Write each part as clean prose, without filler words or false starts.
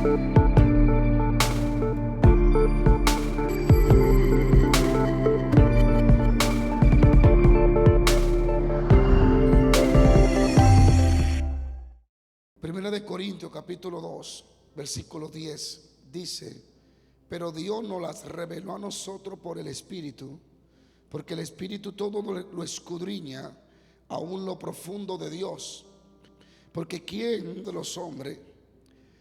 Primera de Corintios capítulo 2 versículo 10 dice: pero Dios nos las reveló a nosotros por el Espíritu, porque el Espíritu todo lo escudriña, aún lo profundo de Dios. Porque ¿quién de los hombres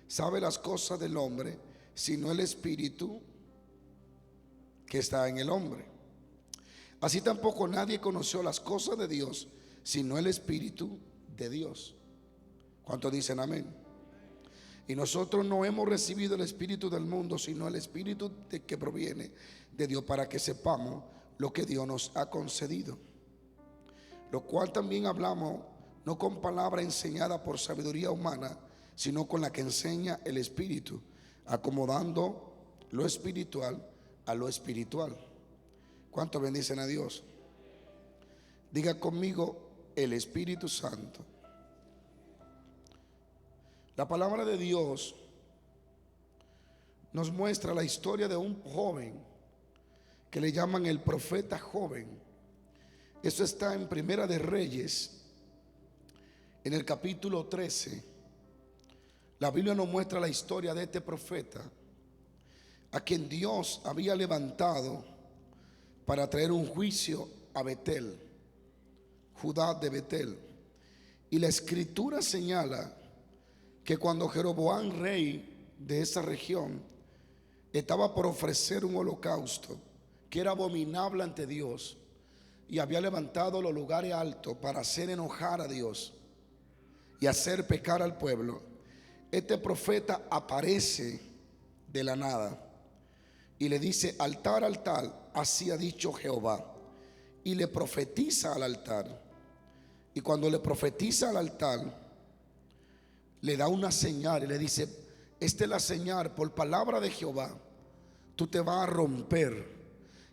sabe las cosas del hombre, sino el Espíritu que está en el hombre? Así tampoco nadie conoció las cosas de Dios, sino el Espíritu de Dios. ¿Cuántos dicen amén? Y nosotros no hemos recibido el espíritu del mundo, sino el espíritu que proviene de Dios, para que sepamos lo que Dios nos ha concedido. Lo cual también hablamos, no con palabra enseñada por sabiduría humana, sino con la que enseña el Espíritu, acomodando lo espiritual a lo espiritual. ¿Cuántos bendicen a Dios? Diga conmigo: el Espíritu Santo. La palabra de Dios nos muestra la historia de un joven que le llaman el profeta joven. Eso está en Primera de Reyes, en el capítulo 13. La Biblia nos muestra la historia de este profeta, a quien Dios había levantado para traer un juicio a Betel, Judá de Betel. Y la escritura señala que cuando Jeroboam, rey de esa región, estaba por ofrecer un holocausto que era abominable ante Dios, y había levantado los lugares altos para hacer enojar a Dios y hacer pecar al pueblo, este profeta aparece de la nada y le dice: altar, altar, así ha dicho Jehová. Y le profetiza al altar. Y cuando le profetiza al altar, le da una señal y le dice: esta es la señal, por palabra de Jehová, tú te vas a romper.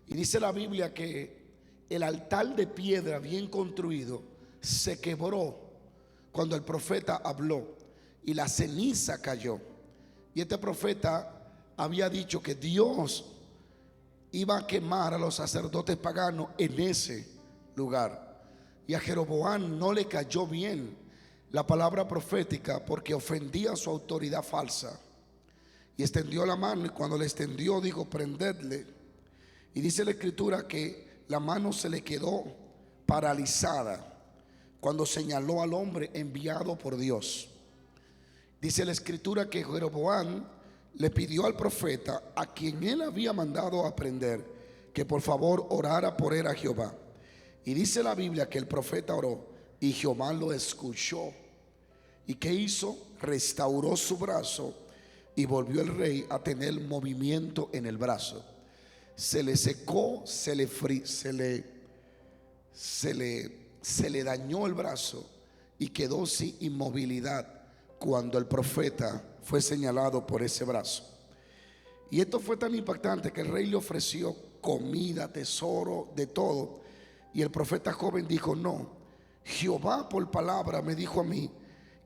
Y dice la Biblia que el altar de piedra bien construido se quebró cuando el profeta habló, y la ceniza cayó. Y este profeta había dicho que Dios iba a quemar a los sacerdotes paganos en ese lugar. Y a Jeroboam no le cayó bien la palabra profética, porque ofendía su autoridad falsa. Y extendió la mano, y cuando le extendió dijo: prendedle. Y dice la escritura que la mano se le quedó paralizada cuando señaló al hombre enviado por Dios. Dice la escritura que Jeroboam le pidió al profeta, a quien él había mandado a prender, que por favor orara por él a Jehová. Y dice la Biblia que el profeta oró y Jehová lo escuchó. ¿Y qué hizo? Restauró su brazo y volvió el rey a tener movimiento en el brazo. Se le secó, se le dañó el brazo y quedó sin inmovilidad cuando el profeta fue señalado por ese brazo. Y esto fue tan impactante que el rey le ofreció comida, tesoro, de todo. Y el profeta joven dijo: no, Jehová por palabra me dijo a mí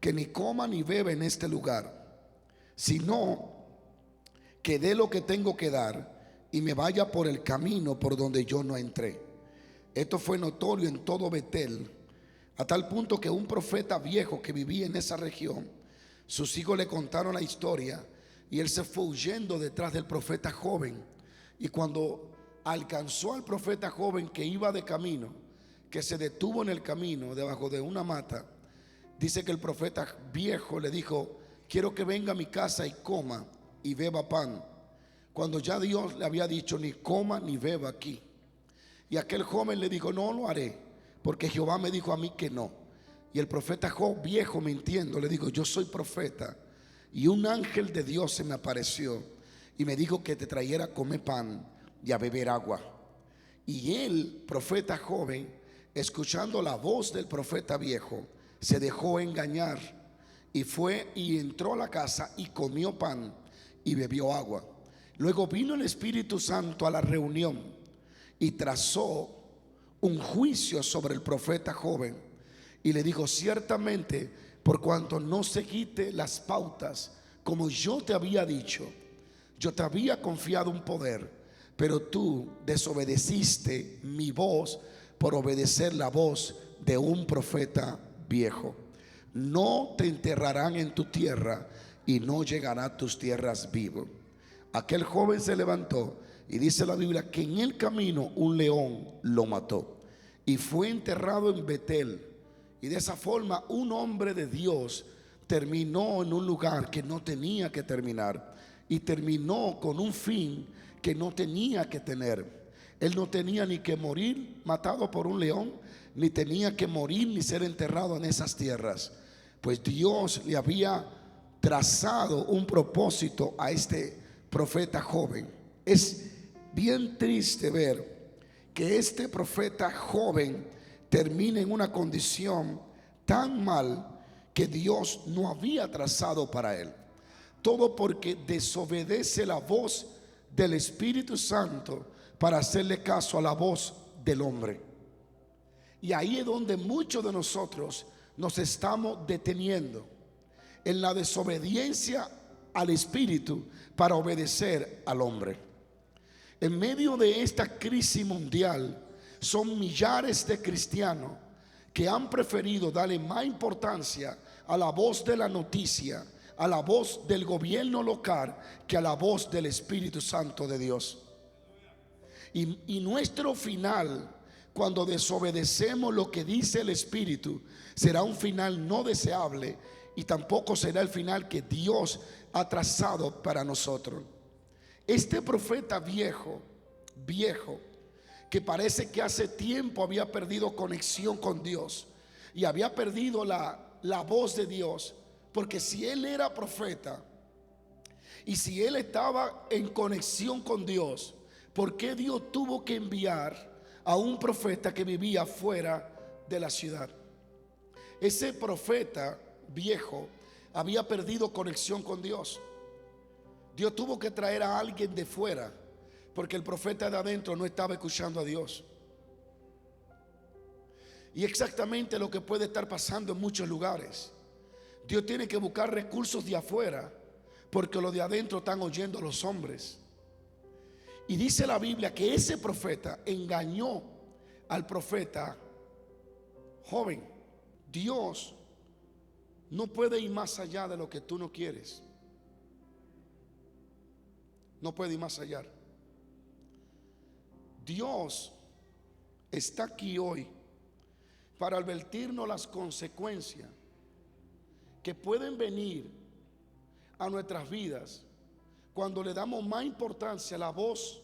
que ni coma ni beba en este lugar, sino que dé lo que tengo que dar y me vaya por el camino por donde yo no entré. Esto fue notorio en todo Betel, a tal punto que un profeta viejo que vivía en esa región, sus hijos le contaron la historia y él se fue huyendo detrás del profeta joven. Y cuando alcanzó al profeta joven que iba de camino, que se detuvo en el camino debajo de una mata, dice que el profeta viejo le dijo: quiero que venga a mi casa y coma y beba pan, cuando ya Dios le había dicho: ni coma ni beba aquí. Y aquel joven le dijo: no lo haré, porque Jehová me dijo a mí que no. Y el profeta viejo, mintiendo, le dijo: yo soy profeta, y un ángel de Dios se me apareció y me dijo que te trajera a comer pan y a beber agua. Y el profeta joven, escuchando la voz del profeta viejo, se dejó engañar y fue y entró a la casa y comió pan y bebió agua. Luego vino el Espíritu Santo a la reunión y trazó un juicio sobre el profeta joven y le dijo: ciertamente, por cuanto no seguiste las pautas como yo te había dicho, yo te había confiado un poder, pero tú desobedeciste mi voz por obedecer la voz de un profeta viejo. No te enterrarán en tu tierra y no llegará a tus tierras vivo. Aquel joven se levantó y dice la Biblia que en el camino un león lo mató y fue enterrado en Betel. Y de esa forma un hombre de Dios terminó en un lugar que no tenía que terminar y terminó con un fin que no tenía que tener. Él no tenía ni que morir matado por un león, ni tenía que morir ni ser enterrado en esas tierras, pues Dios le había trazado un propósito a este profeta joven. Es bien triste ver que este profeta joven termine en una condición tan mal que Dios no había trazado para él. Todo porque desobedece la voz del Espíritu Santo para hacerle caso a la voz del hombre. Y ahí es donde muchos de nosotros nos estamos deteniendo, en la desobediencia al Espíritu para obedecer al hombre. En medio de esta crisis mundial, son millares de cristianos que han preferido darle más importancia a la voz de la noticia, a la voz del gobierno local, que a la voz del Espíritu Santo de Dios. Y nuestro final, cuando desobedecemos lo que dice el Espíritu, será un final no deseable y tampoco será el final que Dios ha trazado para nosotros. Este profeta viejo, que parece que hace tiempo había perdido conexión con Dios y había perdido la voz de Dios, porque si él era profeta y si él estaba en conexión con Dios, ¿por qué Dios tuvo que enviar a un profeta que vivía fuera de la ciudad? Ese profeta viejo había perdido conexión con Dios. Dios tuvo que traer a alguien de fuera, porque el profeta de adentro no estaba escuchando a Dios. Y exactamente lo que puede estar pasando en muchos lugares. Dios tiene que buscar recursos de afuera, porque los de adentro están oyendo a los hombres. Y dice la Biblia que ese profeta engañó al profeta joven. Dios no puede ir más allá de lo que tú no quieres. No puede ir más allá. Dios está aquí hoy para advertirnos las consecuencias que pueden venir a nuestras vidas cuando le damos más importancia a la voz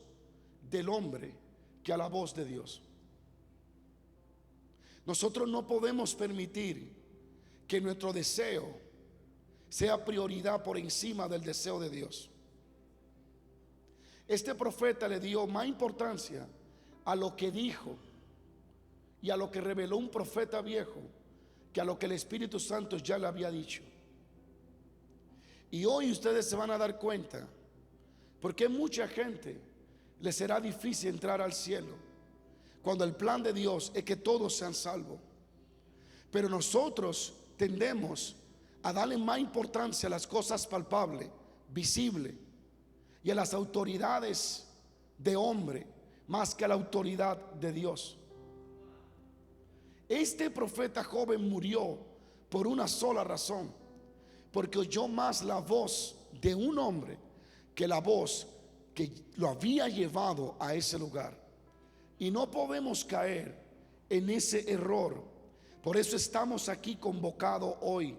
del hombre que a la voz de Dios. Nosotros no podemos permitir que nuestro deseo sea prioridad por encima del deseo de Dios. Este profeta le dio más importancia a lo que dijo y a lo que reveló un profeta viejo que a lo que el Espíritu Santo ya le había dicho. Y hoy ustedes se van a dar cuenta porque mucha gente le será difícil entrar al cielo cuando el plan de Dios es que todos sean salvos. Pero nosotros tendemos a darle más importancia a las cosas palpables, visibles, y a las autoridades de hombre más que a la autoridad de Dios. Este profeta joven murió por una sola razón, porque oyó más la voz de un hombre que la voz que lo había llevado a ese lugar. Y no podemos caer en ese error. Por eso estamos aquí convocados hoy,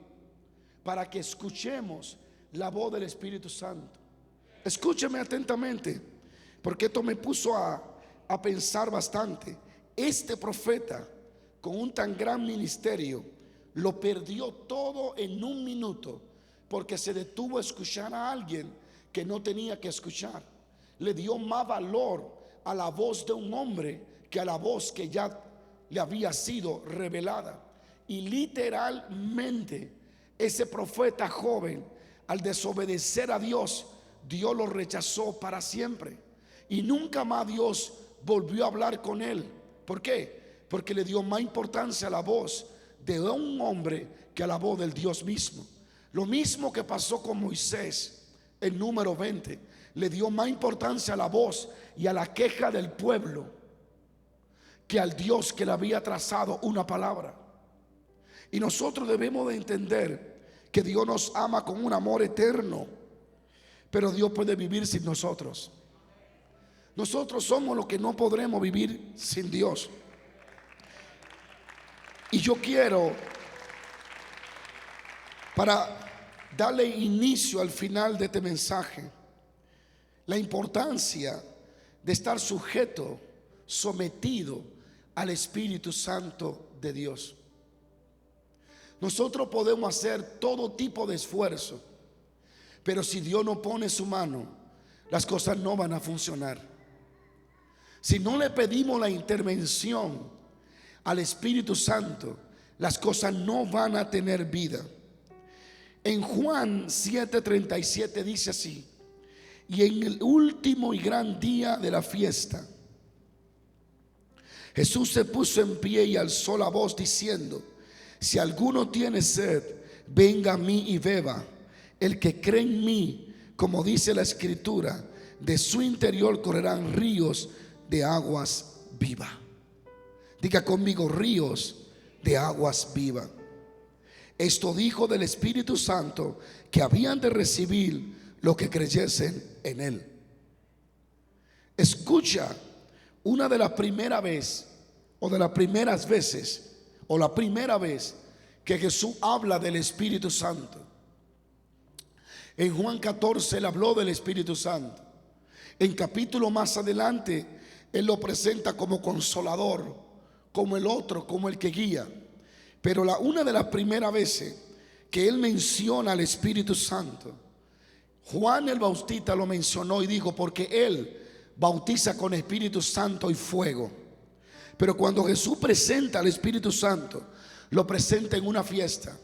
para que escuchemos la voz del Espíritu Santo. Escúcheme atentamente, porque esto me puso a pensar bastante. Este profeta, con un tan gran ministerio, lo perdió todo en un minuto, porque se detuvo a escuchar a alguien que no tenía que escuchar. Le dio más valor a la voz de un hombre que a la voz que ya le había sido revelada. Y literalmente ese profeta joven, al desobedecer a Dios, Dios lo rechazó para siempre. Y nunca más Dios volvió a hablar con él. ¿Por qué? Porque le dio más importancia a la voz de un hombre que a la voz del Dios mismo. Lo mismo que pasó con Moisés en Número 20. Le dio más importancia a la voz y a la queja del pueblo que al Dios que le había trazado una palabra. Y nosotros debemos de entender que Dios nos ama con un amor eterno, pero Dios puede vivir sin nosotros. Nosotros somos los que no podremos vivir sin Dios. Y yo quiero, para darle inicio al final de este mensaje, la importancia de estar sujeto, sometido al Espíritu Santo de Dios. Nosotros podemos hacer todo tipo de esfuerzo, pero si Dios no pone su mano, las cosas no van a funcionar. Si no le pedimos la intervención al Espíritu Santo, las cosas no van a tener vida. En Juan 7:37 dice así: y en el último y gran día de la fiesta, Jesús se puso en pie y alzó la voz diciendo: si alguno tiene sed, venga a mí y beba. El que cree en mí, como dice la Escritura, de su interior correrán ríos de aguas vivas. Diga conmigo: ríos de aguas vivas. Esto dijo del Espíritu Santo que habían de recibir los que creyesen en él. Escucha, una de las primeras veces, o de las primeras veces, o la primera vez que Jesús habla del Espíritu Santo. En Juan 14 él habló del Espíritu Santo. En capítulo más adelante él lo presenta como consolador, como el otro, como el que guía. Pero una de las primeras veces que él menciona al Espíritu Santo, Juan el Bautista lo mencionó y dijo: porque él bautiza con Espíritu Santo y fuego. Pero cuando Jesús presenta al Espíritu Santo, lo presenta en una fiesta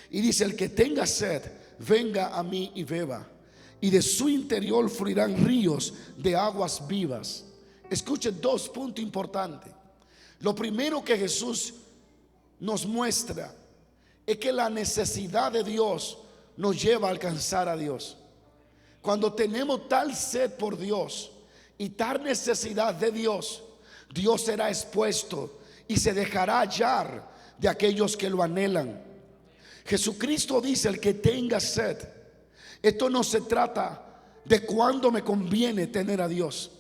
y dice: el que tenga sed, venga a mí y beba, y de su interior fluirán ríos de aguas vivas. Escuchen dos puntos importantes. Lo primero que Jesús nos muestra es que la necesidad de Dios nos lleva a alcanzar a Dios. Cuando tenemos tal sed por Dios y tal necesidad de Dios, Dios será expuesto y se dejará hallar de aquellos que lo anhelan. Jesucristo dice: el que tenga sed. Esto no se trata de cuándo me conviene tener a Dios.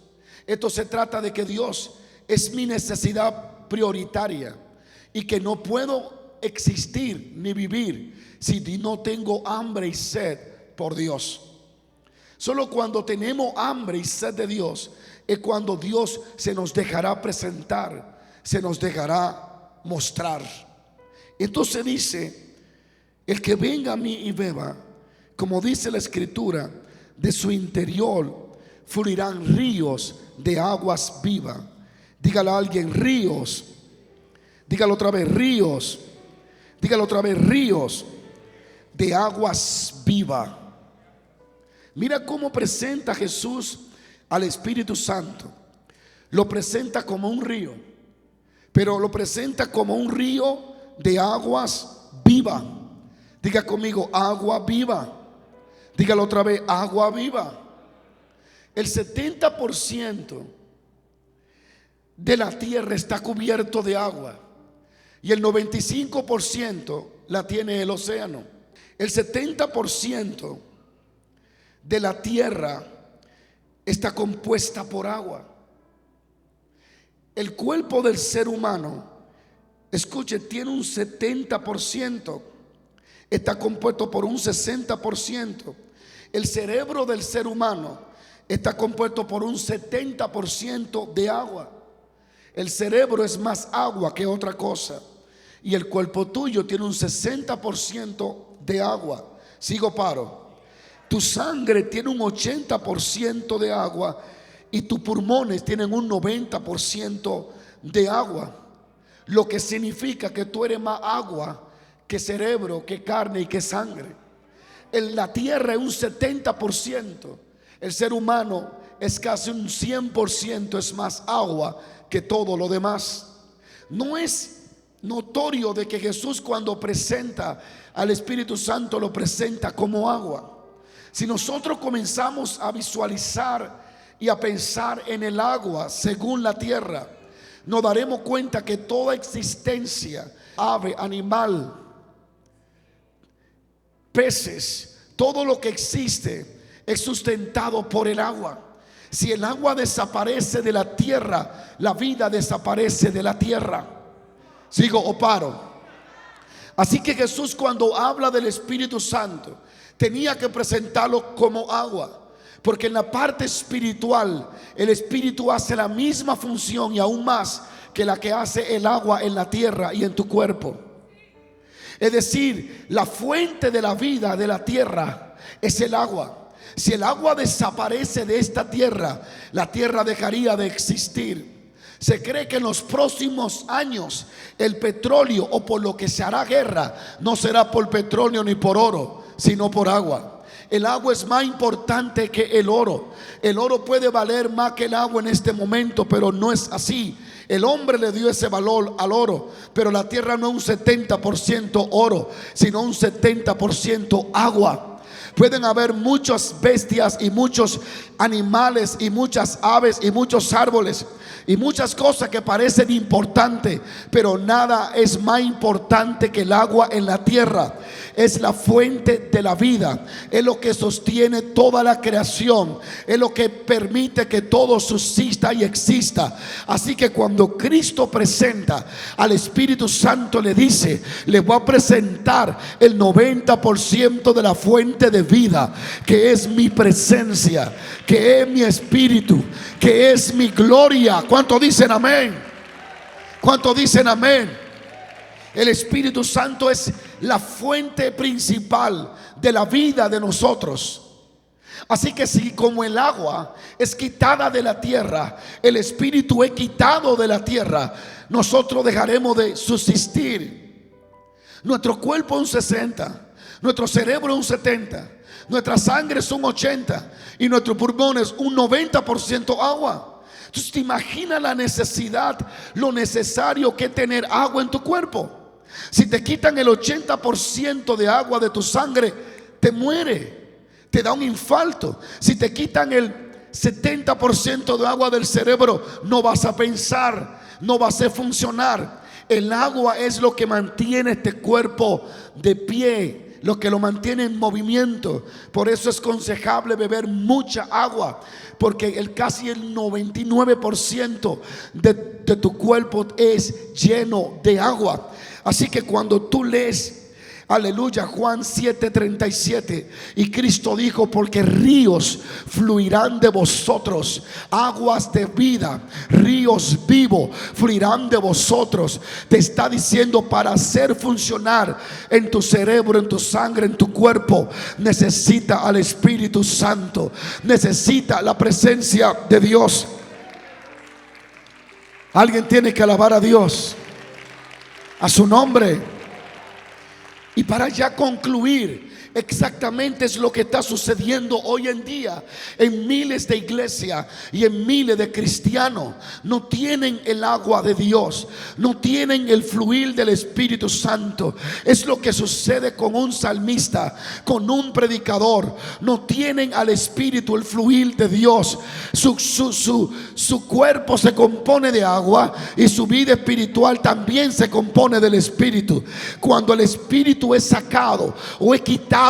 Esto se trata de que Dios es mi necesidad prioritaria y que no puedo existir ni vivir si no tengo hambre y sed por Dios. Solo cuando tenemos hambre y sed de Dios es cuando Dios se nos dejará presentar, se nos dejará mostrar. Entonces dice: el que venga a mí y beba, como dice la Escritura, de su interior fluirán ríos de aguas vivas. Dígale a alguien: ríos. Dígalo otra vez: ríos. Dígalo otra vez: ríos de aguas vivas. Mira cómo presenta Jesús al Espíritu Santo. Lo presenta como un río, pero lo presenta como un río de aguas vivas. Diga conmigo: agua viva. Dígalo otra vez: agua viva. El 70% de la tierra está cubierto de agua y el 95% la tiene el océano. El 70% de la tierra está compuesta por agua. El cuerpo del ser humano, escuche, tiene un 70%, está compuesto por un 60%. El cerebro del ser humano está compuesto por un 70% de agua. El cerebro es más agua que otra cosa. Y el cuerpo tuyo tiene un 60% de agua. Sigo, paro. Tu sangre tiene un 80% de agua y tus pulmones tienen un 90% de agua. Lo que significa que tú eres más agua que cerebro, que carne y que sangre. En la tierra es un 70%. El ser humano es casi un 100%, es más agua que todo lo demás. No es notorio de que Jesús, cuando presenta al Espíritu Santo, lo presenta como agua. Si nosotros comenzamos a visualizar y a pensar en el agua según la tierra, nos daremos cuenta que toda existencia, ave, animal, peces, todo lo que existe es sustentado por el agua. Si el agua desaparece de la tierra, la vida desaparece de la tierra. ¿Sigo o paro? Así que Jesús, cuando habla del Espíritu Santo, tenía que presentarlo como agua, porque en la parte espiritual el Espíritu hace la misma función y aún más que la que hace el agua en la tierra y en tu cuerpo. Es decir, la fuente de la vida de la tierra es el agua. Si el agua desaparece de esta tierra, la tierra dejaría de existir. Se cree que en los próximos años el petróleo, o por lo que se hará guerra, no será por petróleo ni por oro, sino por agua. El agua es más importante que el oro. El oro puede valer más que el agua en este momento, pero no es así. El hombre le dio ese valor al oro, pero la tierra no es un 70% oro, sino un 70% agua. Pueden haber muchas bestias y muchos animales y muchas aves y muchos árboles y muchas cosas que parecen importantes, pero nada es más importante que el agua en la tierra. Es la fuente de la vida, es lo que sostiene toda la creación, es lo que permite que todo subsista y exista. Así que cuando Cristo presenta al Espíritu Santo, le dice: le voy a presentar el 90% de la fuente de vida, que es mi presencia, que es mi espíritu, que es mi gloria. ¿Cuántos dicen amén? ¿Cuántos dicen amén? El Espíritu Santo es la fuente principal de la vida de nosotros. Así que si como el agua es quitada de la tierra, el Espíritu es quitado de la tierra, nosotros dejaremos de subsistir. Nuestro cuerpo es un 60, nuestro cerebro es un 70, nuestra sangre es un 80 y nuestros pulmones un 90% agua. Entonces te imaginas la necesidad, lo necesario que es tener agua en tu cuerpo. Si te quitan el 80% de agua de tu sangre, te muere, te da un infarto. Si te quitan el 70% de agua del cerebro, no vas a pensar, no vas a funcionar. El agua es lo que mantiene este cuerpo de pie, lo que lo mantiene en movimiento. Por eso es aconsejable beber mucha agua, porque casi el 99% de tu cuerpo es lleno de agua. Así que cuando tú lees, aleluya, Juan 7:37, y Cristo dijo: porque ríos fluirán de vosotros, aguas de vida, ríos vivos fluirán de vosotros. Te está diciendo, para hacer funcionar en tu cerebro, en tu sangre, en tu cuerpo, necesita al Espíritu Santo, necesita la presencia de Dios. Alguien tiene que alabar a Dios, a su nombre. Y para ya concluir, exactamente es lo que está sucediendo hoy en día en miles de iglesias y en miles de cristianos. No tienen el agua de Dios, no tienen el fluir del Espíritu Santo. Es lo que sucede con un salmista, con un predicador. No tienen al Espíritu, el fluir de Dios. Su cuerpo se compone de agua y su vida espiritual también se compone del Espíritu. Cuando el Espíritu es sacado o es quitado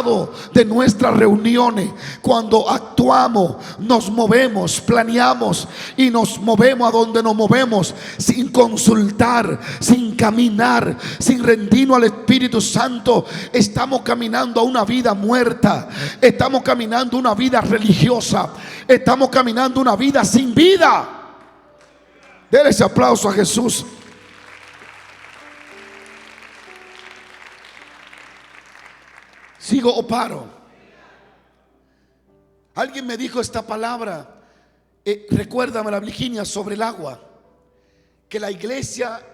de nuestras reuniones, cuando actuamos, nos movemos, planeamos y nos movemos a donde nos movemos, sin consultar, sin caminar, sin rendirnos al Espíritu Santo, estamos caminando a una vida muerta, estamos caminando una vida religiosa, estamos caminando una vida sin vida. Denle ese aplauso a Jesús. ¿Sigo o paro? Alguien me dijo esta palabra, recuérdame, la Virginia, sobre el agua, que la iglesia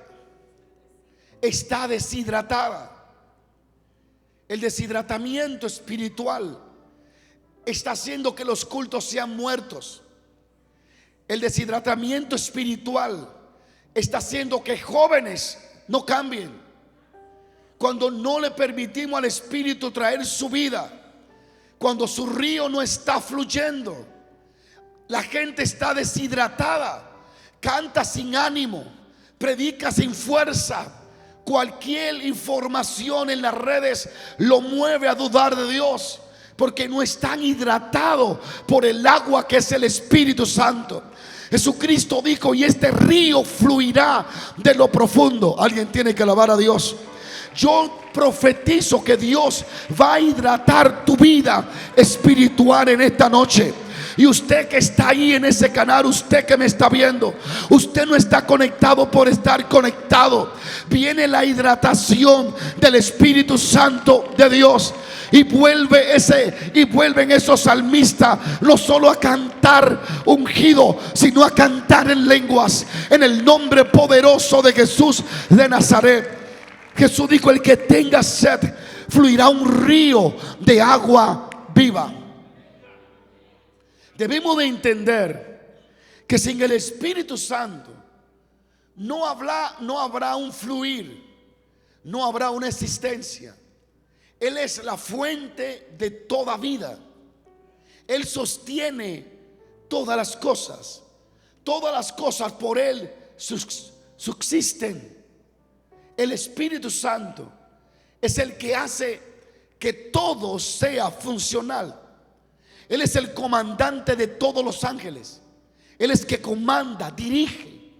está deshidratada. El deshidratamiento espiritual está haciendo que los cultos sean muertos. El deshidratamiento espiritual está haciendo que jóvenes no cambien. Cuando no le permitimos al Espíritu traer su vida, cuando su río no está fluyendo, la gente está deshidratada, canta sin ánimo, predica sin fuerza. Cualquier información en las redes lo mueve a dudar de Dios, porque no están hidratados por el agua que es el Espíritu Santo. Jesucristo dijo: y este río fluirá de lo profundo. Alguien tiene que alabar a Dios. Yo profetizo que Dios va a hidratar tu vida espiritual en esta noche. Y usted que está ahí en ese canal, usted que me está viendo, usted no está conectado por estar conectado. Viene la hidratación del Espíritu Santo de Dios. Y vuelven esos salmistas no solo a cantar ungido, sino a cantar en lenguas, en el nombre poderoso de Jesús de Nazaret. Jesús dijo: el que tenga sed, fluirá un río de agua viva. Debemos de entender que sin el Espíritu Santo no habrá un fluir, no habrá una existencia. Él es la fuente de toda vida. Él sostiene todas las cosas. Todas las cosas por Él subsisten. El Espíritu Santo es el que hace que todo sea funcional. Él es el comandante de todos los ángeles. Él es que comanda, dirige.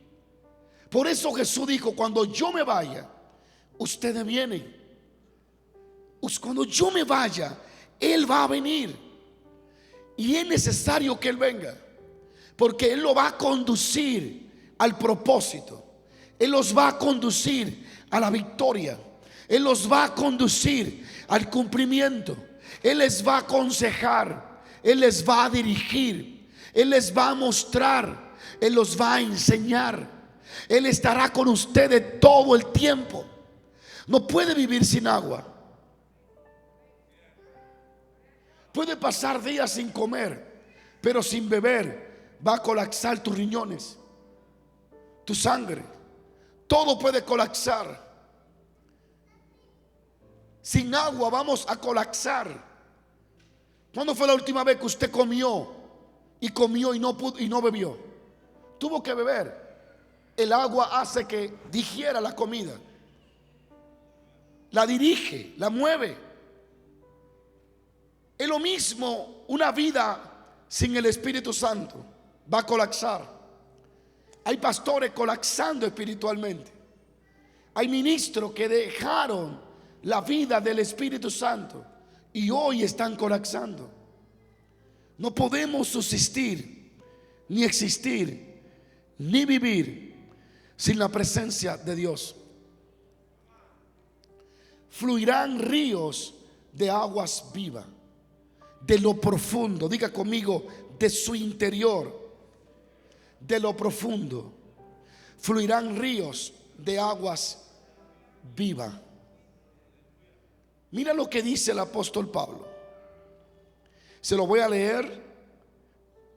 Por eso Jesús dijo: cuando yo me vaya, ustedes vienen. Cuando yo me vaya, Él va a venir. Y es necesario que Él venga, porque Él lo va a conducir al propósito. Él los va a conducir a la victoria. Él los va a conducir al cumplimiento. Él les va a aconsejar. Él les va a dirigir. Él les va a mostrar. Él los va a enseñar. Él estará con ustedes todo el tiempo. No puede vivir sin agua. Puede pasar días sin comer, pero sin beber va a colapsar tus riñones, tu sangre. Todo puede colapsar. Sin agua vamos a colapsar. ¿Cuándo fue la última vez que usted comió y no bebió? Tuvo que beber. El agua hace que digiera la comida, la dirige, la mueve. Es lo mismo, una vida sin el Espíritu Santo va a colapsar. Hay pastores colapsando espiritualmente. Hay ministros que dejaron la vida del Espíritu Santo y hoy están colapsando. No podemos subsistir, ni existir, ni vivir sin la presencia de Dios. Fluirán ríos de aguas vivas, de lo profundo. Diga conmigo: de su interior, de lo profundo, fluirán ríos de aguas vivas. Mira lo que dice el apóstol Pablo. Se lo voy a leer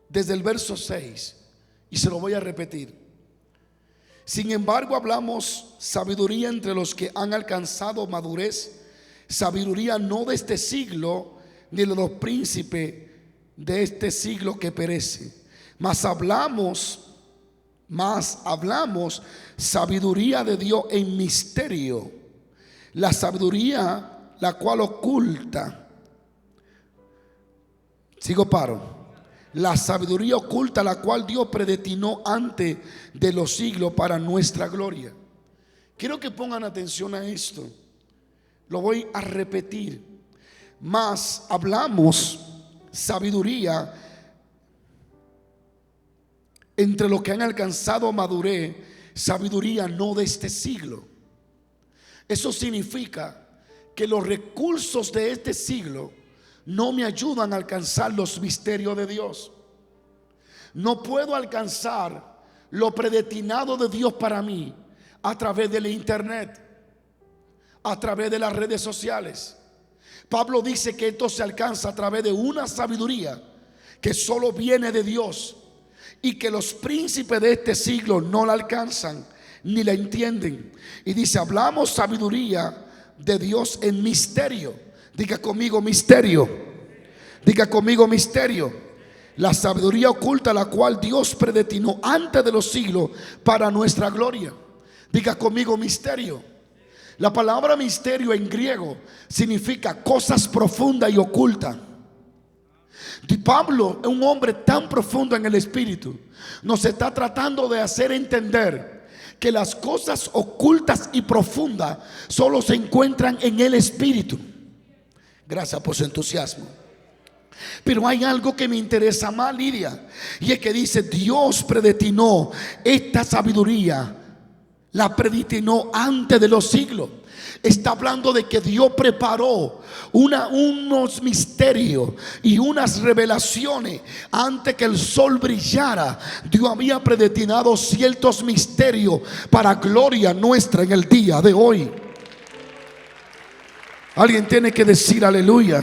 desde el verso 6 y se lo voy a repetir. Sin embargo, hablamos sabiduría entre los que han alcanzado madurez, sabiduría no de este siglo, ni de los príncipes de este siglo que perece. Mas hablamos sabiduría de Dios en misterio, la sabiduría la cual oculta. La sabiduría oculta, la cual Dios predestinó antes de los siglos para nuestra gloria. Quiero que pongan atención a esto. Lo voy a repetir. Mas hablamos sabiduría entre los que han alcanzado madurez, sabiduría no de este siglo. Eso significa que los recursos de este siglo no me ayudan a alcanzar los misterios de Dios. No puedo alcanzar lo predestinado de Dios para mí a través del internet, a través de las redes sociales. Pablo dice que esto se alcanza a través de una sabiduría que solo viene de Dios y que los príncipes de este siglo no la alcanzan ni la entienden. Y dice, hablamos sabiduría de Dios en misterio. Diga conmigo misterio. Diga conmigo misterio. La sabiduría oculta, la cual Dios predestinó antes de los siglos para nuestra gloria. Diga conmigo misterio. La palabra misterio en griego significa cosas profundas y ocultas. Y Pablo, un hombre tan profundo en el espíritu, nos está tratando de hacer entender que las cosas ocultas y profundas solo se encuentran en el espíritu. Gracias por su entusiasmo. Pero hay algo que me interesa más, Lidia, y es que dice: Dios predestinó esta sabiduría, la predestinó antes de los siglos. Está hablando de que Dios preparó unos misterios y unas revelaciones antes que el sol brillara. Dios había predestinado ciertos misterios para gloria nuestra en el día de hoy. Alguien tiene que decir aleluya.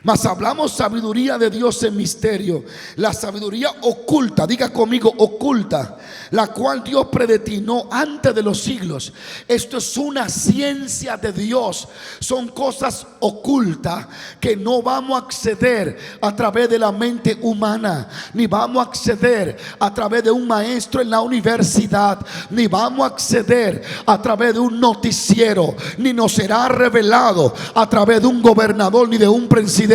Mas hablamos sabiduría de Dios en misterio, la sabiduría oculta, diga conmigo oculta, la cual Dios predestinó antes de los siglos. Esto es una ciencia de Dios. Son cosas ocultas que no vamos a acceder a través de la mente humana, ni vamos a acceder a través de un maestro en la universidad, ni vamos a acceder a través de un noticiero, ni nos será revelado a través de un gobernador ni de un presidente.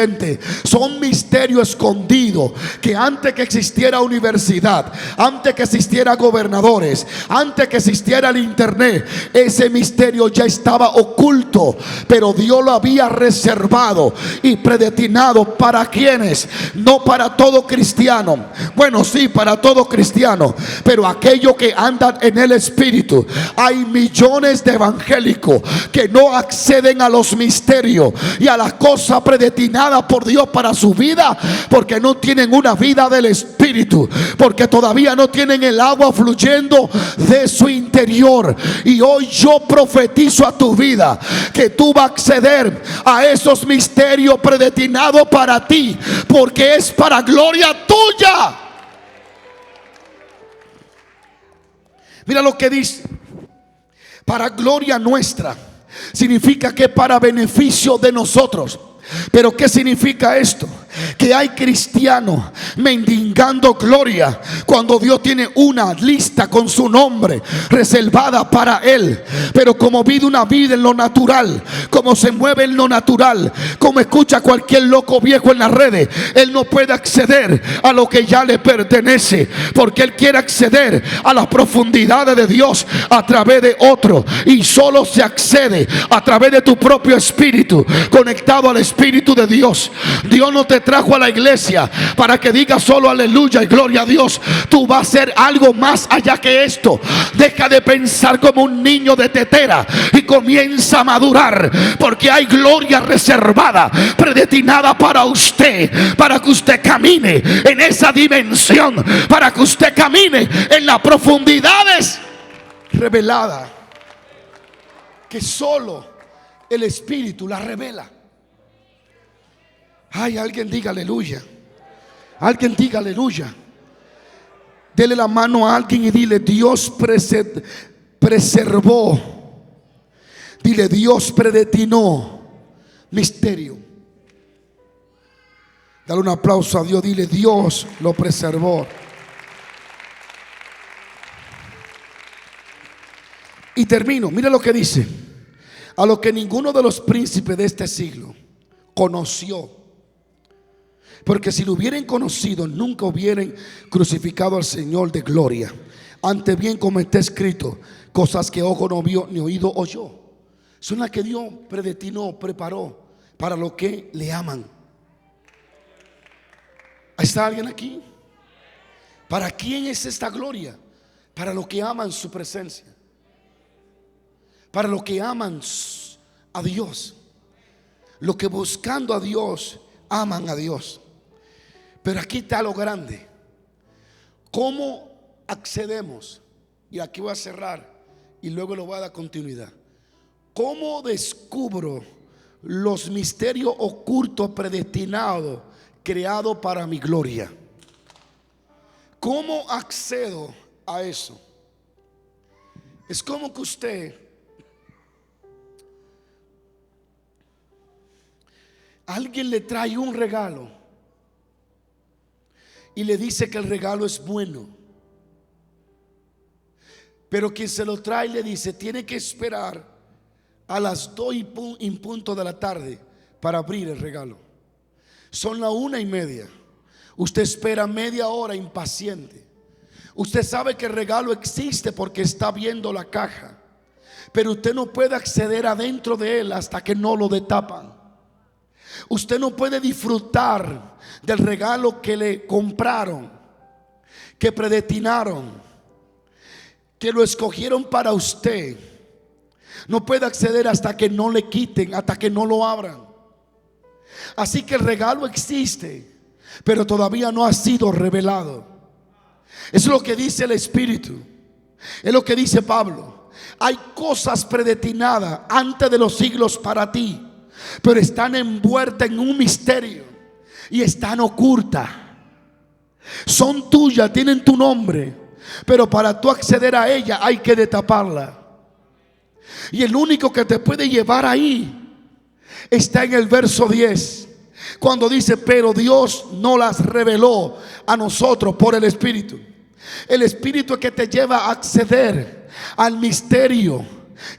Son misterios escondidos que antes que existiera universidad, antes que existiera gobernadores, antes que existiera el internet, ese misterio ya estaba oculto, pero Dios lo había reservado y predestinado. ¿Para quienes? No para todo cristiano. Bueno, sí, para todo cristiano, pero aquellos que andan en el espíritu. Hay millones de evangélicos que no acceden a los misterios y a las cosas predestinadas por Dios para su vida, porque no tienen una vida del espíritu, porque todavía no tienen el agua fluyendo de su interior. Y hoy yo profetizo a tu vida que tú vas a acceder a esos misterios predestinados para ti, porque es para gloria tuya. Mira lo que dice: para gloria nuestra. Significa que para beneficio de nosotros. Pero ¿qué significa esto? Que hay cristianos mendigando gloria cuando Dios tiene una lista con su nombre reservada para él. Pero como vive una vida en lo natural, como se mueve en lo natural, como escucha cualquier loco viejo en las redes, él no puede acceder a lo que ya le pertenece, porque él quiere acceder a las profundidades de Dios a través de otro, y solo se accede a través de tu propio espíritu, conectado al Espíritu de Dios. Dios no te trajo a la iglesia para que digas solo aleluya y gloria a Dios. Tú vas a hacer algo más allá que esto. Deja de pensar como un niño de tetera y comienza a madurar, porque hay gloria reservada, predestinada para usted, para que usted camine en esa dimensión, para que usted camine en las profundidades reveladas que solo el Espíritu la revela. Ay, alguien diga aleluya. Alguien diga aleluya. Dele la mano a alguien y dile: Dios preservó. Dile: Dios predestinó misterio. Dale un aplauso a Dios. Dile: Dios lo preservó. Y termino. Mira lo que dice: a lo que ninguno de los príncipes de este siglo conoció. Porque si lo hubieran conocido, nunca hubieran crucificado al Señor de gloria. Antes bien, como está escrito, cosas que ojo no vio ni oído oyó, son las que Dios predestinó, preparó para los que le aman. ¿Está alguien aquí? ¿Para quién es esta gloria? Para los que aman su presencia, para los que aman a Dios, los que buscando a Dios aman a Dios. Pero aquí está lo grande. ¿Cómo accedemos? Y aquí voy a cerrar y luego le voy a dar continuidad. ¿Cómo descubro los misterios ocultos predestinados, creados para mi gloria? ¿Cómo accedo a eso? Es como que alguien le trae un regalo y le dice que el regalo es bueno, pero quien se lo trae le dice: tiene que esperar a las 2:00 de la tarde para abrir el regalo. Son las 1:30. Usted espera media hora impaciente. Usted sabe que el regalo existe porque está viendo la caja, pero usted no puede acceder adentro de él hasta que no lo destapan. Usted no puede disfrutar del regalo que le compraron, que predestinaron, que lo escogieron para usted. No puede acceder hasta que no le quiten, hasta que no lo abran. Así que el regalo existe, pero todavía no ha sido revelado. Eso es lo que dice el Espíritu. Es lo que dice Pablo. Hay cosas predestinadas antes de los siglos para ti, pero están envueltas en un misterio y están ocultas. Son tuyas, tienen tu nombre, pero para tú acceder a ella hay que destaparla. Y el único que te puede llevar ahí está en el verso 10, cuando dice: pero Dios no las reveló a nosotros por el Espíritu. El Espíritu es que te lleva a acceder al misterio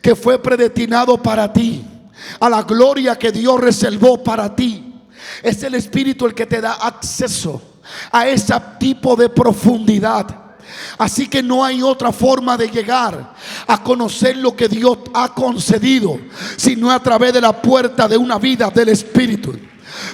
que fue predestinado para ti, a la gloria que Dios reservó para ti. Es el Espíritu el que te da acceso a ese tipo de profundidad. Así que no hay otra forma de llegar a conocer lo que Dios ha concedido, sino a través de la puerta de una vida del Espíritu.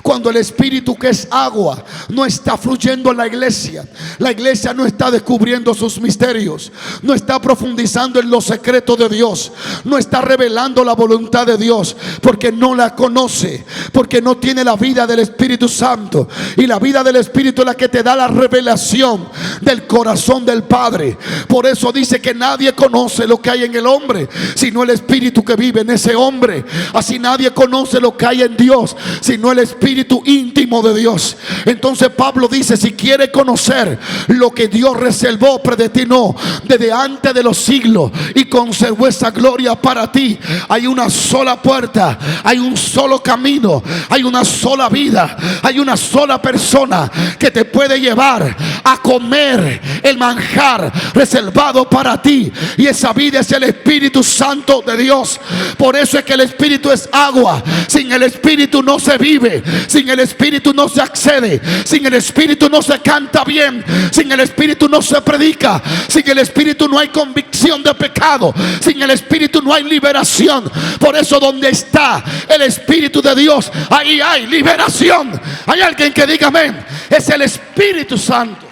Cuando el Espíritu, que es agua, no está fluyendo en la iglesia no está descubriendo sus misterios, no está profundizando en los secretos de Dios, no está revelando la voluntad de Dios, porque no la conoce, porque no tiene la vida del Espíritu Santo. Y la vida del Espíritu es la que te da la revelación del corazón del Padre. Por eso dice que nadie conoce lo que hay en el hombre, sino el Espíritu que vive en ese hombre. Así nadie conoce lo que hay en Dios, sino el Espíritu íntimo de Dios. Entonces Pablo dice: si quiere conocer lo que Dios reservó, predestinó desde antes de los siglos y conservó esa gloria para ti, hay una sola puerta, hay un solo camino, hay una sola vida, hay una sola persona que te puede llevar a comer el manjar reservado para ti, y esa vida es el Espíritu Santo de Dios. Por eso es que el Espíritu es agua. Sin el Espíritu no se vive, sin el Espíritu no se accede, sin el Espíritu no se canta bien, sin el Espíritu no se predica, sin el Espíritu no hay convicción de pecado, sin el Espíritu no hay liberación. Por eso donde está el Espíritu de Dios, ahí hay liberación. Hay alguien que diga amén. Es el Espíritu Santo.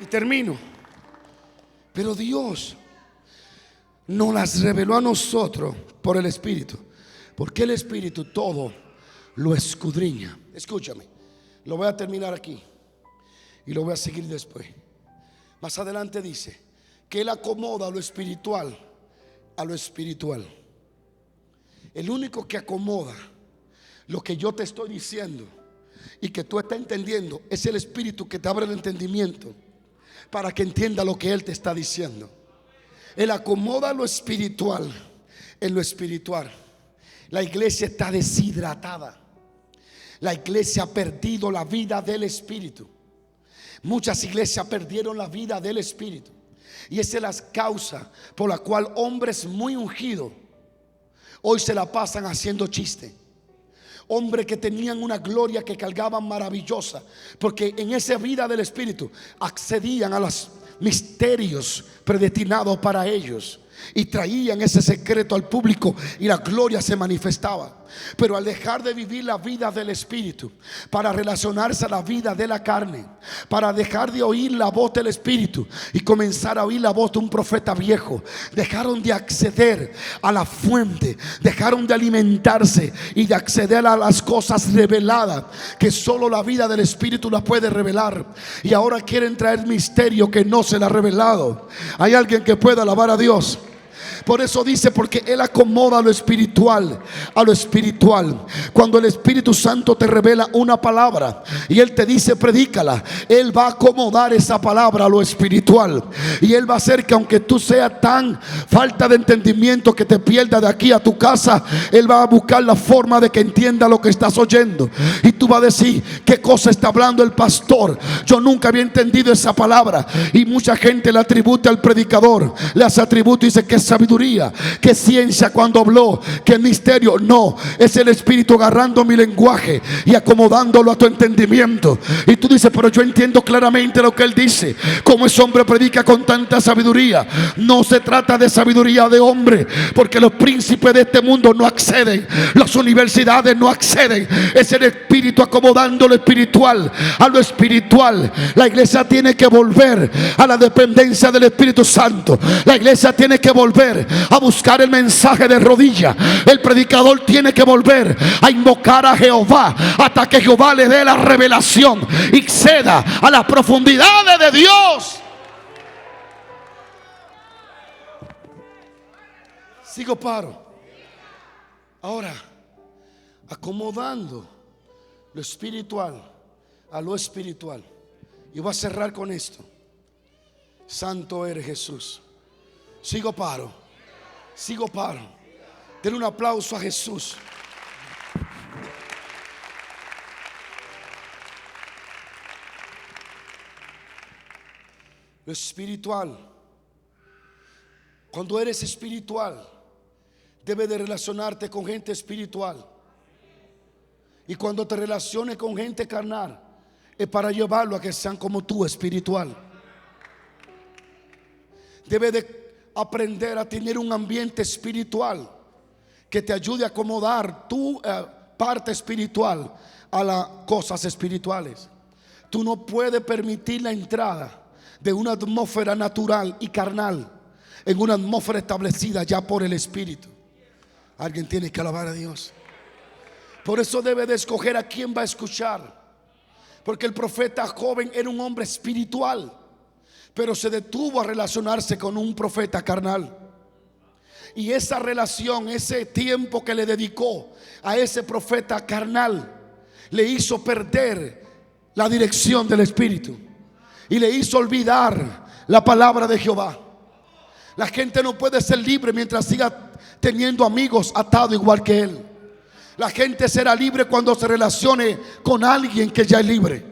Y termino. Pero Dios nos las reveló a nosotros por el Espíritu, porque el Espíritu todo lo escudriña. Escúchame, lo voy a terminar aquí y lo voy a seguir después. Más adelante dice que Él acomoda lo espiritual a lo espiritual. El único que acomoda lo que yo te estoy diciendo y que tú estás entendiendo es el Espíritu, que te abre el entendimiento para que entienda lo que Él te está diciendo. Él acomoda lo espiritual en lo espiritual. La iglesia está deshidratada. La iglesia ha perdido la vida del Espíritu. Muchas iglesias perdieron la vida del Espíritu, y esa es la causa por la cual hombres muy ungidos hoy se la pasan haciendo chiste. Hombres que tenían una gloria que cargaban maravillosa, porque en esa vida del Espíritu accedían a los misterios predestinados para ellos y traían ese secreto al público, y la gloria se manifestaba. Pero al dejar de vivir la vida del Espíritu para relacionarse a la vida de la carne, para dejar de oír la voz del Espíritu y comenzar a oír la voz de un profeta viejo, dejaron de acceder a la fuente, dejaron de alimentarse y de acceder a las cosas reveladas que solo la vida del Espíritu la puede revelar. Y ahora quieren traer misterio que no se le ha revelado. Hay alguien que pueda alabar a Dios. Por eso dice, porque Él acomoda lo espiritual a lo espiritual. Cuando el Espíritu Santo te revela una palabra y Él te dice predícala, Él va a acomodar esa palabra a lo espiritual. Y Él va a hacer que, aunque tú seas tan falta de entendimiento que te pierdas de aquí a tu casa, Él va a buscar la forma de que entienda lo que estás oyendo. Y tú vas a decir, ¿qué cosa está hablando el pastor? Yo nunca había entendido esa palabra. Y mucha gente le atribuye al predicador, le hace atributo y dice que es sabiduría, que es ciencia cuando habló, que es misterio. No, es el Espíritu agarrando mi lenguaje y acomodándolo a tu entendimiento. Y tú dices, pero yo entiendo claramente lo que Él dice. Como ese hombre predica con tanta sabiduría. No se trata de sabiduría de hombre, porque los príncipes de este mundo no acceden, las universidades no acceden. Es el Espíritu acomodando lo espiritual a lo espiritual. La iglesia tiene que volver a la dependencia del Espíritu Santo. La iglesia tiene que volver a buscar el mensaje de rodilla. El predicador tiene que volver a invocar a Jehová hasta que Jehová le dé la revelación y ceda a las profundidades de Dios. Sigo paro. Ahora, acomodando lo espiritual a lo espiritual. Y voy a cerrar con esto. Santo eres Jesús. Sigo paro. Sigo paro. Denle un aplauso a Jesús. Lo espiritual. Cuando eres espiritual, debes de relacionarte con gente espiritual. Y cuando te relaciones con gente carnal, es para llevarlo a que sean como tú, espiritual. Debes de aprender a tener un ambiente espiritual que te ayude a acomodar tu parte espiritual a las cosas espirituales. Tú no puedes permitir la entrada de una atmósfera natural y carnal en una atmósfera establecida ya por el Espíritu. Alguien tiene que alabar a Dios. Por eso debe de escoger a quién va a escuchar. Porque el profeta joven era un hombre espiritual, pero se detuvo a relacionarse con un profeta carnal. Y esa relación, ese tiempo que le dedicó a ese profeta carnal, le hizo perder la dirección del Espíritu y le hizo olvidar la palabra de Jehová. La gente no puede ser libre mientras siga teniendo amigos atados igual que él. La gente será libre cuando se relacione con alguien que ya es libre.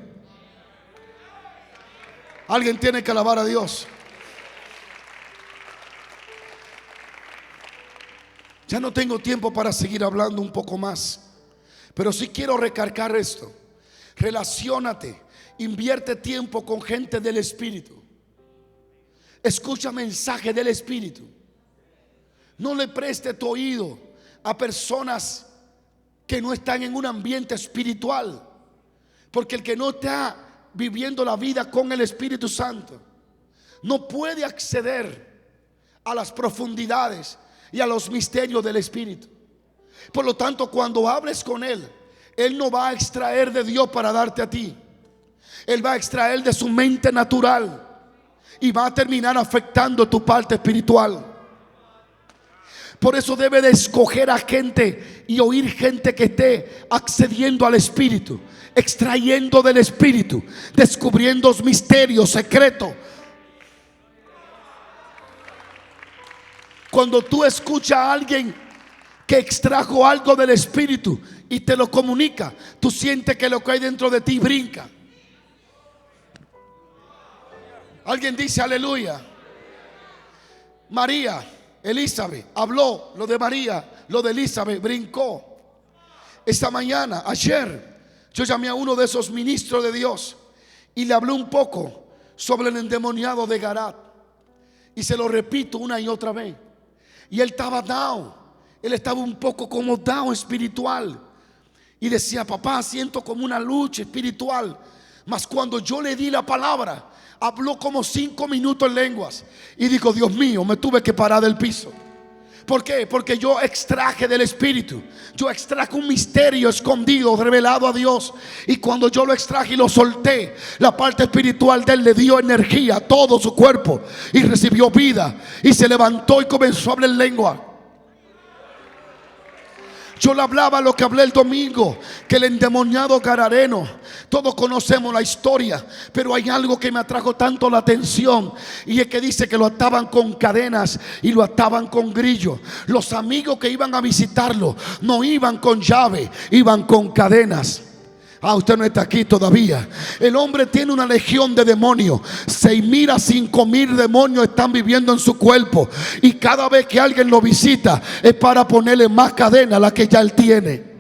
Alguien tiene que alabar a Dios. Ya no tengo tiempo para seguir hablando un poco más, pero sí quiero recargar esto. Relaciónate, invierte tiempo con gente del Espíritu. Escucha mensaje del Espíritu. No le preste tu oído a personas que no están en un ambiente espiritual, porque el que no está viviendo la vida con el Espíritu Santo no puede acceder a las profundidades y a los misterios del Espíritu. Por lo tanto, cuando hables con Él, Él no va a extraer de Dios para darte a ti. Él va a extraer de su mente natural y va a terminar afectando tu parte espiritual. Por eso debe de escoger a gente y oír gente que esté accediendo al Espíritu, extrayendo del Espíritu, descubriendo misterios, secretos. Cuando tú escuchas a alguien que extrajo algo del Espíritu y te lo comunica, tú sientes que lo que hay dentro de ti brinca. Alguien dice aleluya. María, Elizabeth habló lo de María, lo de Elizabeth brincó. Esta mañana, ayer, yo llamé a uno de esos ministros de Dios y le hablé un poco sobre el endemoniado de Garat. Y se lo repito una y otra vez. Y él estaba down, él estaba un poco como down espiritual. Y decía, papá, siento como una lucha espiritual. Mas cuando yo le di la palabra, habló como 5 minutos en lenguas. Y dijo, Dios mío, me tuve que parar del piso. ¿Por qué? Porque yo extraje del Espíritu. Yo extraje un misterio escondido, revelado a Dios. Y cuando yo lo extraje y lo solté, la parte espiritual de él le dio energía a todo su cuerpo. Y recibió vida. Y se levantó y comenzó a hablar en lengua. Yo le hablaba lo que hablé el domingo, que el endemoniado Gadareno, todos conocemos la historia, pero hay algo que me atrajo tanto la atención, y es que dice que lo ataban con cadenas y lo ataban con grillos. Los amigos que iban a visitarlo no iban con llave, iban con cadenas. Usted no está aquí todavía. El hombre tiene una legión de demonios. 6,000 a 5,000 demonios están viviendo en su cuerpo. Y cada vez que alguien lo visita es para ponerle más cadena a la que ya él tiene.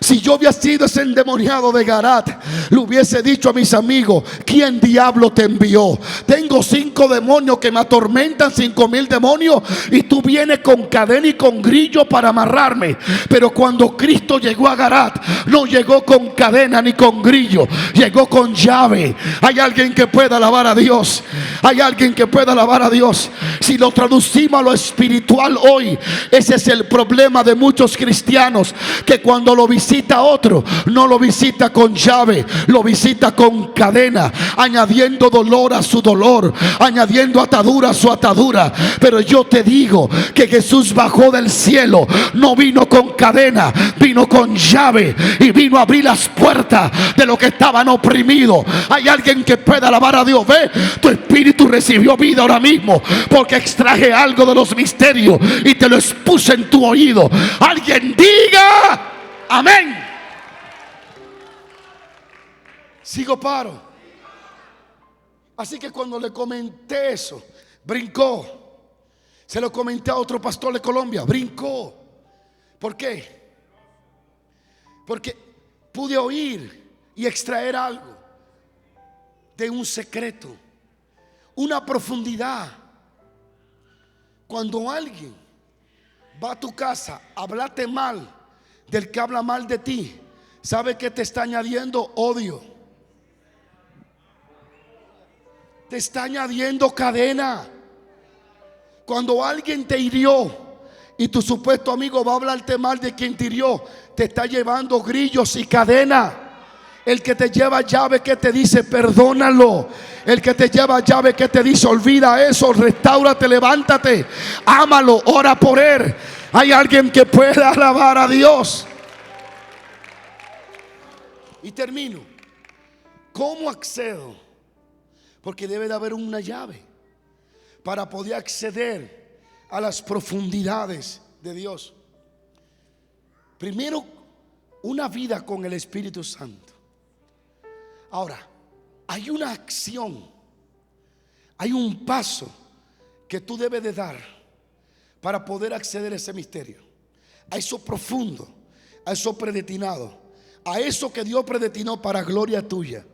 Si yo hubiera sido ese endemoniado de Garat, le hubiese dicho a mis amigos: ¿quién diablo te envió? Tengo 5 demonios que me atormentan, 5,000 demonios, y tú vienes con cadena y con grillo para amarrarme. Pero cuando Cristo llegó a Garat, no llegó con cadena ni con grillo, llegó con llave. Hay alguien que pueda alabar a Dios. Hay alguien que pueda alabar a Dios. Si lo traducimos a lo espiritual hoy, ese es el problema de muchos cristianos, que cuando lo visita otro, no lo visita con llave, lo visita con cadena, añadiendo dolor a su dolor, añadiendo atadura a su atadura. Pero yo te digo que Jesús bajó del cielo, no vino con cadena, vino con llave, y vino a abrir las puertas de los que estaban oprimidos. Hay alguien que pueda alabar a Dios. Ve, tu espíritu recibió vida ahora mismo, porque extraje algo de los misterios y te lo expuse en tu oído. Alguien diga amén. Sigo paro. Así que cuando le comenté eso, brincó. Se lo comenté a otro pastor de Colombia, brincó. ¿Por qué? Porque pude oír y extraer algo de un secreto, una profundidad. Cuando alguien va a tu casa a hablarte mal del que habla mal de ti, ¿sabe que te está añadiendo? Odio. Te está añadiendo cadena. Cuando alguien te hirió y tu supuesto amigo va a hablarte mal de quien te hirió, te está llevando grillos y cadena. El que te lleva llave, que te dice perdónalo. El que te lleva llave, que te dice olvida eso, restáurate, levántate, ámalo, ora por él. Hay alguien que pueda alabar a Dios. Y termino. ¿Cómo accedo? Porque debe de haber una llave para poder acceder a las profundidades de Dios. Primero, una vida con el Espíritu Santo. Ahora, hay una acción, hay un paso que tú debes de dar para poder acceder a ese misterio, a eso profundo, a eso predestinado, a eso que Dios predestinó para gloria tuya,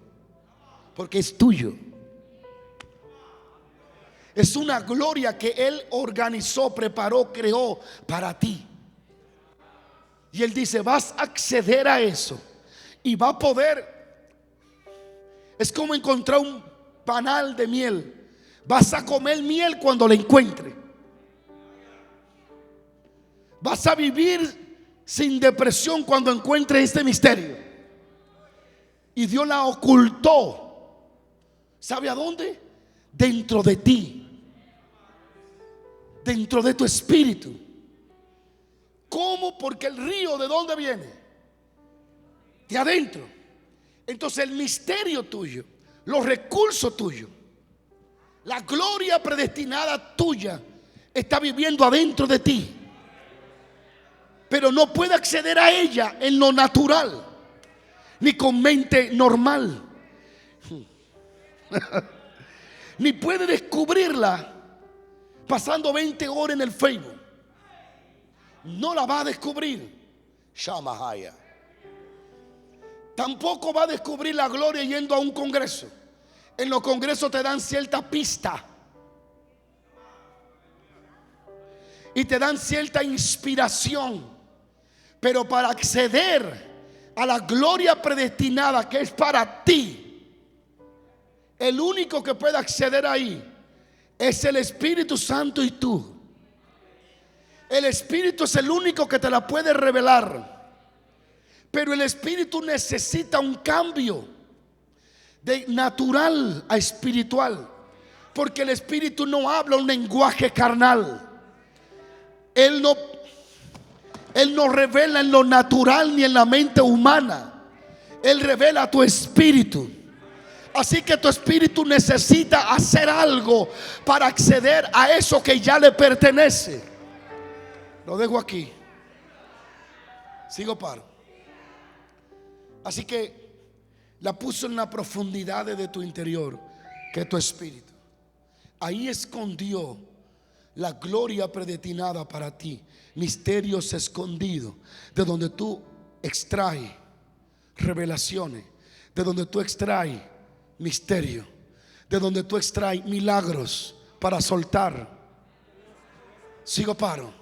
porque es tuyo. Es una gloria que Él organizó, preparó, creó para ti. Y Él dice: vas a acceder a eso y va a poder. Es como encontrar un panal de miel. Vas a comer miel cuando la encuentres. Vas a vivir sin depresión cuando encuentres este misterio. Y Dios la ocultó. ¿Sabe a dónde? Dentro de ti, dentro de tu espíritu. ¿Cómo? Porque el río, ¿de dónde viene? De adentro. Entonces el misterio tuyo, los recursos tuyos, la gloria predestinada tuya está viviendo adentro de ti. Pero no puede acceder a ella en lo natural, ni con mente normal. Ni puede descubrirla pasando 20 horas en el Facebook. No la va a descubrir. Shamahaya. Tampoco va a descubrir la gloria yendo a un congreso. En los congresos te dan cierta pista y te dan cierta inspiración. Pero para acceder a la gloria predestinada que es para ti, el único que puede acceder ahí es el Espíritu Santo y tú. El Espíritu es el único que te la puede revelar. Pero el Espíritu necesita un cambio de natural a espiritual. Porque el Espíritu no habla un lenguaje carnal. Él no revela en lo natural ni en la mente humana. Él revela tu espíritu. Así que tu espíritu necesita hacer algo para acceder a eso que ya le pertenece. Lo dejo aquí. Sigo paro. Así que la puso en la profundidad de tu interior, que es tu espíritu. Ahí escondió la gloria predestinada para ti, misterios escondidos, de donde tú extraes revelaciones, de donde tú extraes misterio, de donde tú extraes milagros para soltar. Sigo paro.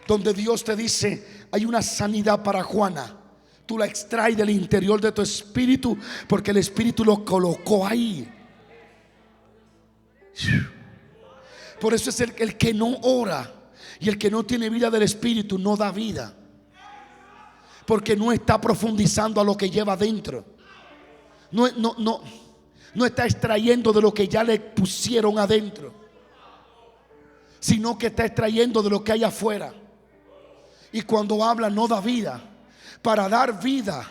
Donde Dios te dice: hay una sanidad para Juana. Tú la extraes del interior de tu espíritu, porque el Espíritu lo colocó ahí. Por eso es el que no ora y el que no tiene vida del Espíritu no da vida, porque no está profundizando a lo que lleva adentro. No está extrayendo de lo que ya le pusieron adentro, sino que está extrayendo de lo que hay afuera. Y cuando habla no da vida. Para dar vida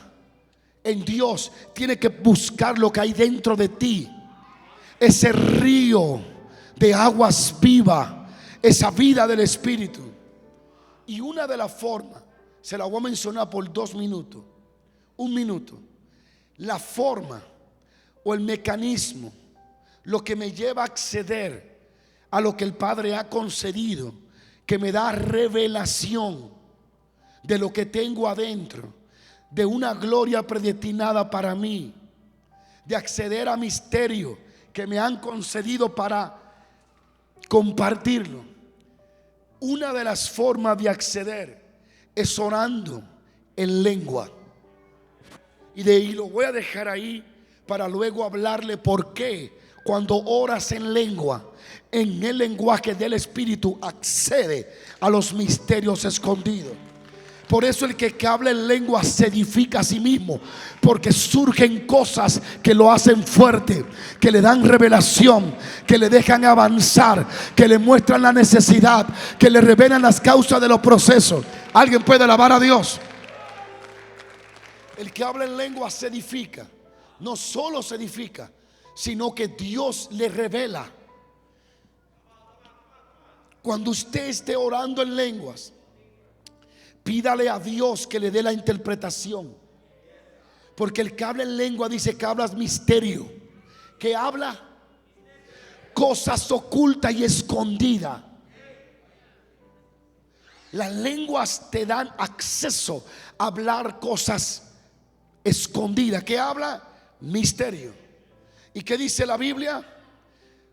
en Dios tiene que buscar lo que hay dentro de ti. Ese río de aguas vivas, esa vida del Espíritu. Y una de las formas, se la voy a mencionar por 2 minutos, 1 minuto. La forma o el mecanismo, lo que me lleva a acceder a lo que el Padre ha concedido, que me da revelación de lo que tengo adentro, de una gloria predestinada para mí, de acceder a misterios que me han concedido para compartirlo. Una de las formas de acceder es orando en lengua. Y lo voy a dejar ahí para luego hablarle por qué cuando oras en lengua, en el lenguaje del Espíritu, accede a los misterios escondidos. Por eso el que habla en lengua se edifica a sí mismo, porque surgen cosas que lo hacen fuerte, que le dan revelación, que le dejan avanzar, que le muestran la necesidad, que le revelan las causas de los procesos. ¿Alguien puede alabar a Dios? El que habla en lengua se edifica. No solo se edifica, sino que Dios le revela. Cuando usted esté orando en lenguas, pídale a Dios que le dé la interpretación. Porque el que habla en lengua dice que hablas misterio, que habla cosas ocultas y escondidas. Las lenguas te dan acceso a hablar cosas escondidas. ¿Qué habla? Misterio. ¿Y qué dice la Biblia?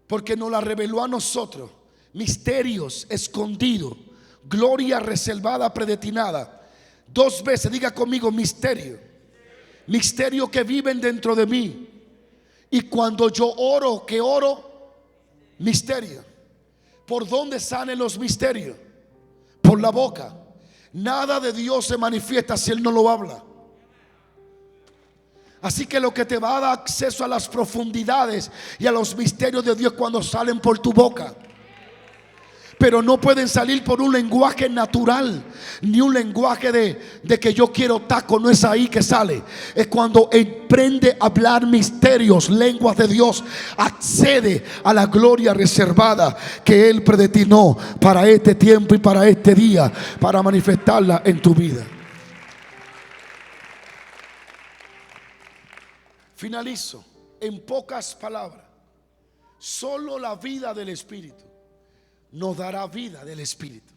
Porque nos la reveló a nosotros. Misterios escondidos, gloria reservada, predestinada. 2 veces, diga conmigo: misterio. Misterio que viven dentro de mí. Y cuando yo oro, ¿qué oro? Misterio. ¿Por dónde salen los misterios? Por la boca. Nada de Dios se manifiesta si Él no lo habla. Así que lo que te va a dar acceso a las profundidades y a los misterios de Dios cuando salen por tu boca. Pero no pueden salir por un lenguaje natural, ni un lenguaje de que yo quiero taco. No es ahí que sale. Es cuando emprende a hablar misterios, lenguas de Dios, accede a la gloria reservada que Él predestinó para este tiempo y para este día, para manifestarla en tu vida. Finalizo. En pocas palabras, solo la vida del Espíritu nos dará vida del Espíritu.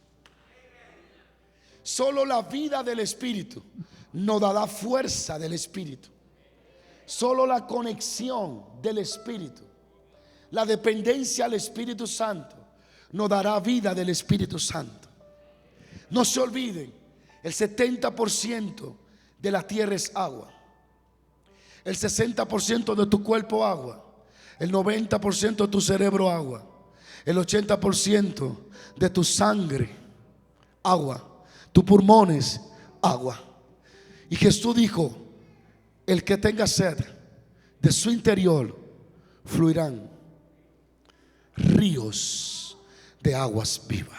Solo la vida del Espíritu nos dará fuerza del Espíritu. Solo la conexión del Espíritu, la dependencia al Espíritu Santo, nos dará vida del Espíritu Santo. No se olviden, el 70% de la tierra es agua, el 60% de tu cuerpo agua, el 90% de tu cerebro agua, el 80% de tu sangre agua. Tus pulmones, agua. Y Jesús dijo: el que tenga sed, de su interior fluirán ríos de aguas vivas.